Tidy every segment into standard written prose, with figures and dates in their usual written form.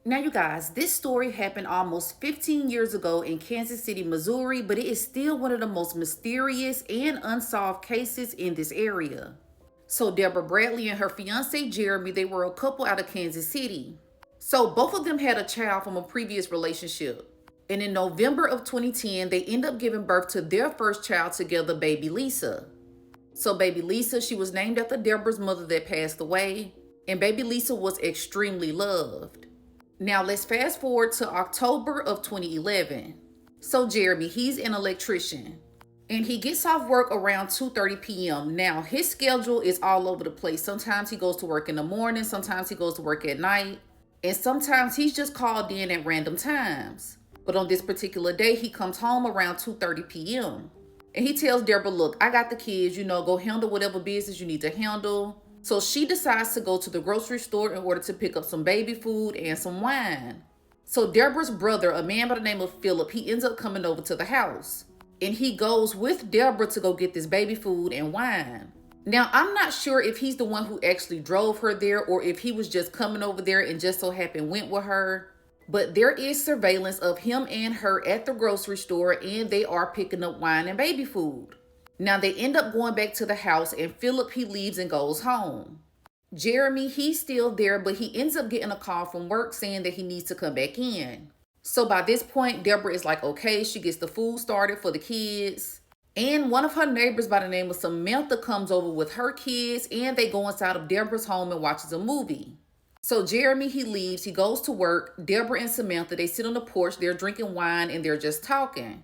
Now, you guys, this story happened almost 15 years ago in Kansas City, Missouri, but it is still one of the most mysterious and unsolved cases in this area. So, Deborah Bradley and her fiance Jeremy, they were a couple out of Kansas City. So, both of them had a child from a previous relationship. And in November of 2010, they end up giving birth to their first child together, baby Lisa. So, baby Lisa, she was named after Deborah's mother that passed away, and baby Lisa was extremely loved. Now let's fast forward to October of 2011. So Jeremy, he's an electrician and he gets off work around 2:30 p.m. Now his schedule is all over the place. Sometimes he goes to work in the morning, sometimes he goes to work at night, and sometimes he's just called in at random times. But on this particular day, he comes home around 2:30 p.m. and he tells Deborah, look, I got the kids, go handle whatever business you need to handle. So she decides to go to the grocery store in order to pick up some baby food and some wine. So Deborah's brother, a man by the name of Philip, he ends up coming over to the house. And he goes with Deborah to go get this baby food and wine. Now, I'm not sure if he's the one who actually drove her there or if he was just coming over there and just so happened went with her. But there is surveillance of him and her at the grocery store, and they are picking up wine and baby food. Now they end up going back to the house and Philip, he leaves and goes home. Jeremy, he's still there, but he ends up getting a call from work saying that he needs to come back in. So by this point, Deborah is like, okay, she gets the food started for the kids. And one of her neighbors by the name of Samantha comes over with her kids and they go inside of Deborah's home and watches a movie. So Jeremy, he leaves, he goes to work. Deborah and Samantha, they sit on the porch, they're drinking wine and they're just talking.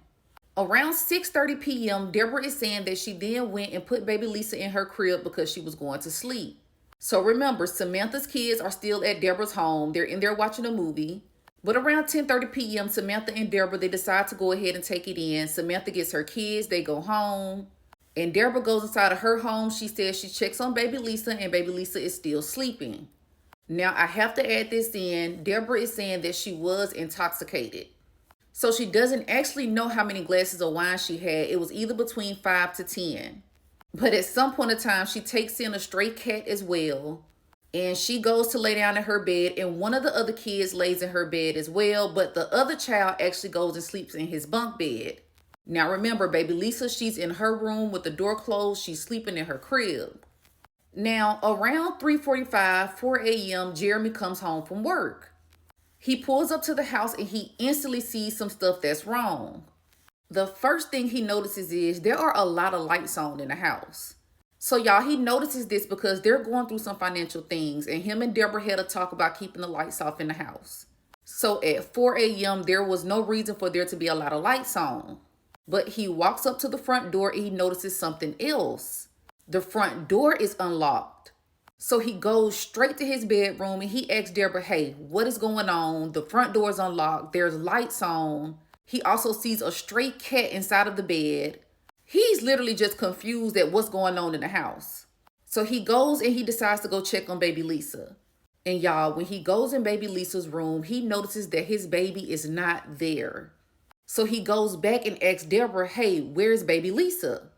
Around 6:30 p.m., Deborah is saying that she then went and put baby Lisa in her crib because she was going to sleep. So remember, Samantha's kids are still at Deborah's home. They're in there watching a movie. But around 10:30 p.m., Samantha and Deborah, they decide to go ahead and take it in. Samantha gets her kids, they go home. And Deborah goes inside of her home. She says she checks on baby Lisa and baby Lisa is still sleeping. Now, I have to add this in. Deborah is saying that she was intoxicated. So she doesn't actually know how many glasses of wine she had. It was either between 5 to 10. But at some point in time, she takes in a stray cat as well. And she goes to lay down in her bed. And one of the other kids lays in her bed as well. But the other child actually goes and sleeps in his bunk bed. Now remember, baby Lisa, she's in her room with the door closed. She's sleeping in her crib. Now around 3:45, 4 a.m., Jeremy comes home from work. He pulls up to the house and he instantly sees some stuff that's wrong. The first thing he notices is there are a lot of lights on in the house. So y'all, he notices this because they're going through some financial things and him and Deborah had a talk about keeping the lights off in the house. So at 4 a.m., there was no reason for there to be a lot of lights on. But he walks up to the front door and he notices something else. The front door is unlocked. So he goes straight to his bedroom and he asks Deborah, hey, what is going on? The front door is unlocked. There's lights on. He also sees a stray cat inside of the bed. He's literally just confused at what's going on in the house. So he goes and he decides to go check on baby Lisa. And y'all, when he goes in baby Lisa's room, he notices that his baby is not there. So he goes back and asks Deborah, hey, where's baby Lisa?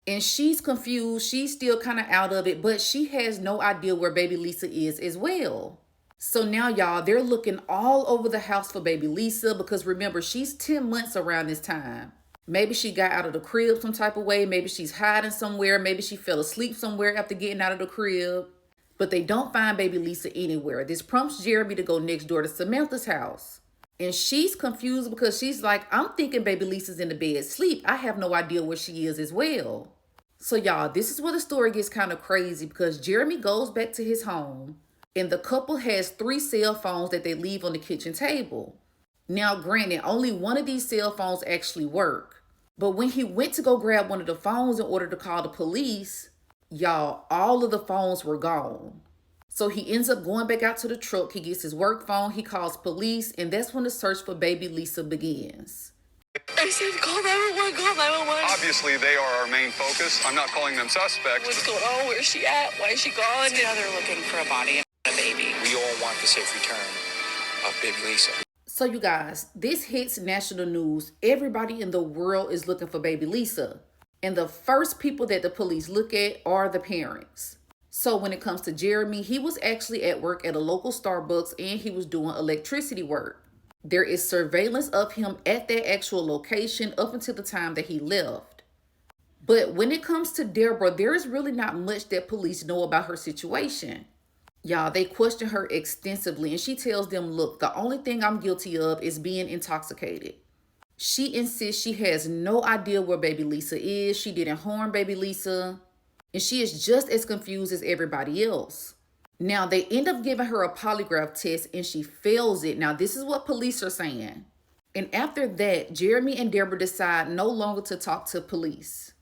And she's confused. She's still kind of out of it, but she has no idea where baby Lisa is as well. So now, y'all, they're looking all over the house for baby Lisa because remember, she's 10 months around this time. Maybe she got out of the crib some type of way. Maybe she's hiding somewhere. Maybe she fell asleep somewhere after getting out of the crib. But they don't find baby Lisa anywhere. This prompts Jeremy to go next door to Samantha's house. And she's confused because she's like, I'm thinking baby Lisa's in the bed asleep. I have no idea where she is as well. So y'all, this is where the story gets kind of crazy because Jeremy goes back to his home and the couple has 3 cell phones that they leave on the kitchen table. Now, granted, only one of these cell phones actually work. But when he went to go grab one of the phones in order to call the police, y'all, all of the phones were gone. So he ends up going back out to the truck. He gets his work phone. He calls police. And that's when the search for baby Lisa begins. I said, call 911, call 911. Obviously, they are our main focus. I'm not calling them suspects. What's going on? Where's she at? Why is she gone? Now they're looking for a body and a baby. We all want the safe return of baby Lisa. So you guys, this hits national news. Everybody in the world is looking for baby Lisa. And the first people that the police look at are the parents. So when it comes to Jeremy, he was actually at work at a local Starbucks and he was doing electricity work. There is surveillance of him at that actual location up until the time that he left. But when it comes to Deborah, there is really not much that police know about her situation. Y'all, they question her extensively and she tells them, look, the only thing I'm guilty of is being intoxicated. She insists she has no idea where baby Lisa is. She didn't harm baby Lisa. And she is just as confused as everybody else. Now, they end up giving her a polygraph test and she fails it. Now, this is what police are saying. And after that, Jeremy and Deborah decide no longer to talk to police.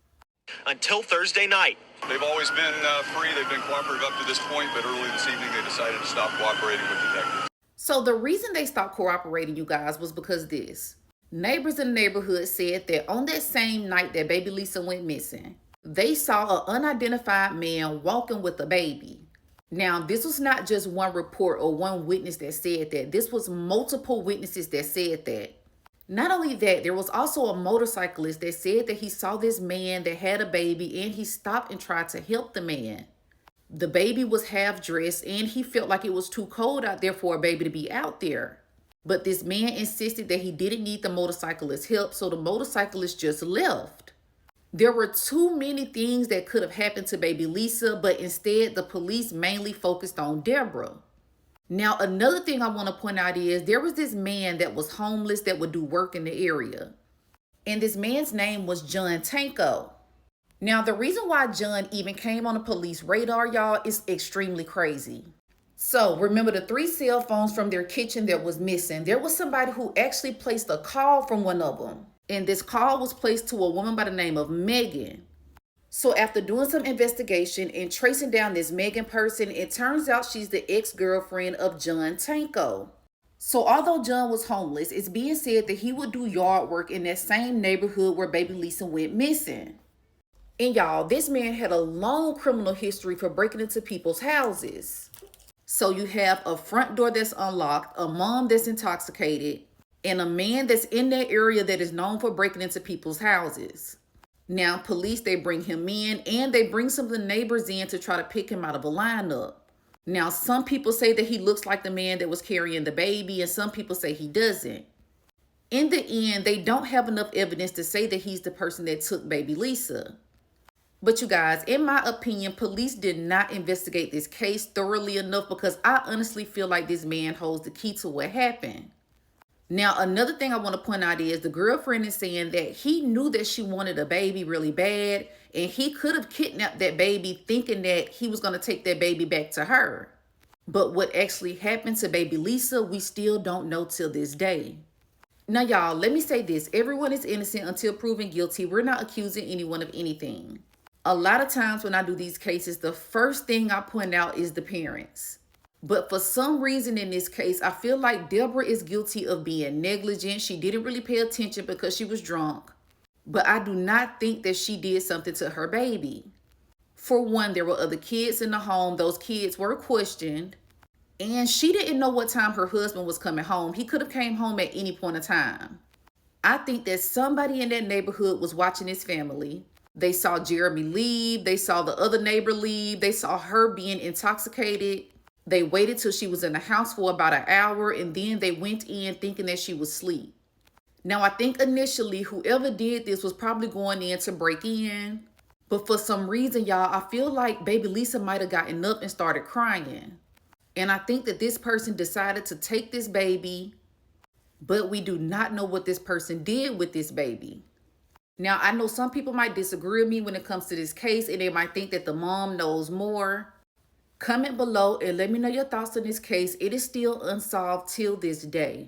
Until Thursday night. They've always been free. They've been cooperative up to this point, but early this evening they decided to stop cooperating with detectives. So the reason they stopped cooperating, you guys, was because this. Neighbors in the neighborhood said that on that same night that baby Lisa went missing, they saw an unidentified man walking with a baby. Now, this was not just one report or one witness that said that. This was multiple witnesses that said that. Not only that, there was also a motorcyclist that said that he saw this man that had a baby and he stopped and tried to help the man. The baby was half dressed and he felt like it was too cold out there for a baby to be out there. But this man insisted that he didn't need the motorcyclist's help, so the motorcyclist just left. There were too many things that could have happened to baby Lisa, but instead the police mainly focused on Deborah. Now, another thing I want to point out is there was this man that was homeless that would do work in the area. And this man's name was Tanko. Now, the reason why John even came on the police radar, y'all, is extremely crazy. So, remember the 3 cell phones from their kitchen that was missing? There was somebody who actually placed a call from one of them. And this call was placed to a woman by the name of Megan. So after doing some investigation and tracing down this Megan person, it turns out she's the ex-girlfriend of John Tanko. So although John was homeless, it's being said that he would do yard work in that same neighborhood where baby Lisa went missing. And y'all, this man had a long criminal history for breaking into people's houses. So you have a front door that's unlocked, a mom that's intoxicated, and a man that's in that area that is known for breaking into people's houses. Now, police, they bring him in and they bring some of the neighbors in to try to pick him out of a lineup. Now, some people say that he looks like the man that was carrying the baby, and some people say he doesn't. In the end, they don't have enough evidence to say that he's the person that took baby Lisa. But you guys, in my opinion, police did not investigate this case thoroughly enough because I honestly feel like this man holds the key to what happened. Now, another thing I want to point out is the girlfriend is saying that he knew that she wanted a baby really bad, and he could have kidnapped that baby thinking that he was going to take that baby back to her. But what actually happened to baby Lisa, we still don't know till this day. Now, y'all, let me say this. Everyone is innocent until proven guilty. We're not accusing anyone of anything. A lot of times when I do these cases, the first thing I point out is the parents. But for some reason in this case, I feel like Deborah is guilty of being negligent. She didn't really pay attention because she was drunk. But I do not think that she did something to her baby. For one, there were other kids in the home. Those kids were questioned. And she didn't know what time her husband was coming home. He could have came home at any point in time. I think that somebody in that neighborhood was watching his family. They saw Jeremy leave. They saw the other neighbor leave. They saw her being intoxicated. They waited till she was in the house for about an hour, and then they went in thinking that she was asleep. Now, I think initially whoever did this was probably going in to break in. But for some reason, y'all, I feel like baby Lisa might have gotten up and started crying. And I think that this person decided to take this baby, but we do not know what this person did with this baby. Now, I know some people might disagree with me when it comes to this case, and they might think that the mom knows more. Comment below and let me know your thoughts on this case. It is still unsolved till this day.